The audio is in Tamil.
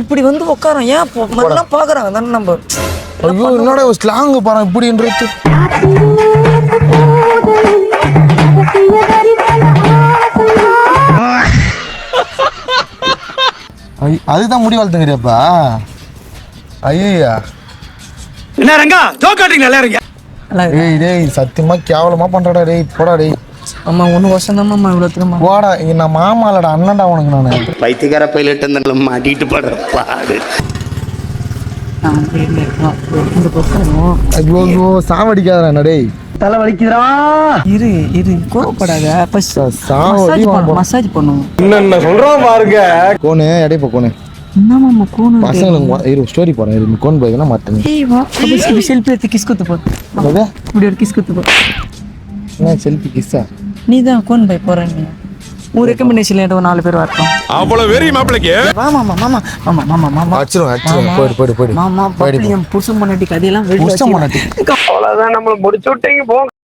இப்படி வந்து உட்காரோம் ஏன் எல்லாம் பாக்குறாங்க தானே நம்ம. ஐயோ என்னோட ஸ்லாங் பாரு இப்படின்றது. அதுதான் முடி வளர்த்துங்கிறியப்பா. ஐயா என்ன ரங்கா ஜோக் காட்டுறீங்க எல்லாரும். ஏய் டேய் சத்தியமா கேவலமா பண்றடா டேய். போடா டேய். அம்மா ஒன்று வருஷம் தான் மாமா இவ்வளோ திரும்ப. போடா நான் மாமாலடா அண்ணன்டா உனக்கு நானு. பைத்தியக்கார பைலட் அந்த மாட்டிட்டு படுற பாடு. இந்த பக்கம் ஐயோ சாவடிக்காதடா என்ன டேய். தலை வலிக்குதுடா. இரு இரு கோவப்படாத. சாவடி மசாஜ் பண்ணுவோம். என்ன சொல்றோம் பாருங்க. கோனு எடைப்போ கோனு என்ன மாமா கோணு பசங்களுக்கு இரு ஸ்டோரி போறேன். இரு கோன் போய்னா மாட்டேன். ஏய் வா அப்படி செல்ஃபி எடுத்து கிஸ் குத்து போ. அது இப்படி ஒரு கிஸ் குத்து போ. என்ன செல்ஃபி கிஸ்ஸா? நீ தான் கோன் பை போறேன். நீ ஒரு ரெக்கமெண்டேஷன்ல ஏதோ 4 பேர் வரட்டும். அவ்வளவு வெறி மாப்பிளைக்கு. வா மாமா மாமா மாமா மாமா மாமா அடிச்சிரும் போடு மாமா பப்பி என் புருஷன் பண்ணாட்டி கதையெல்லாம் வெளிய புருஷன் பண்ணாட்டி அவ்வளவுதான் நம்மள முடிச்சு விட்டீங்க போ.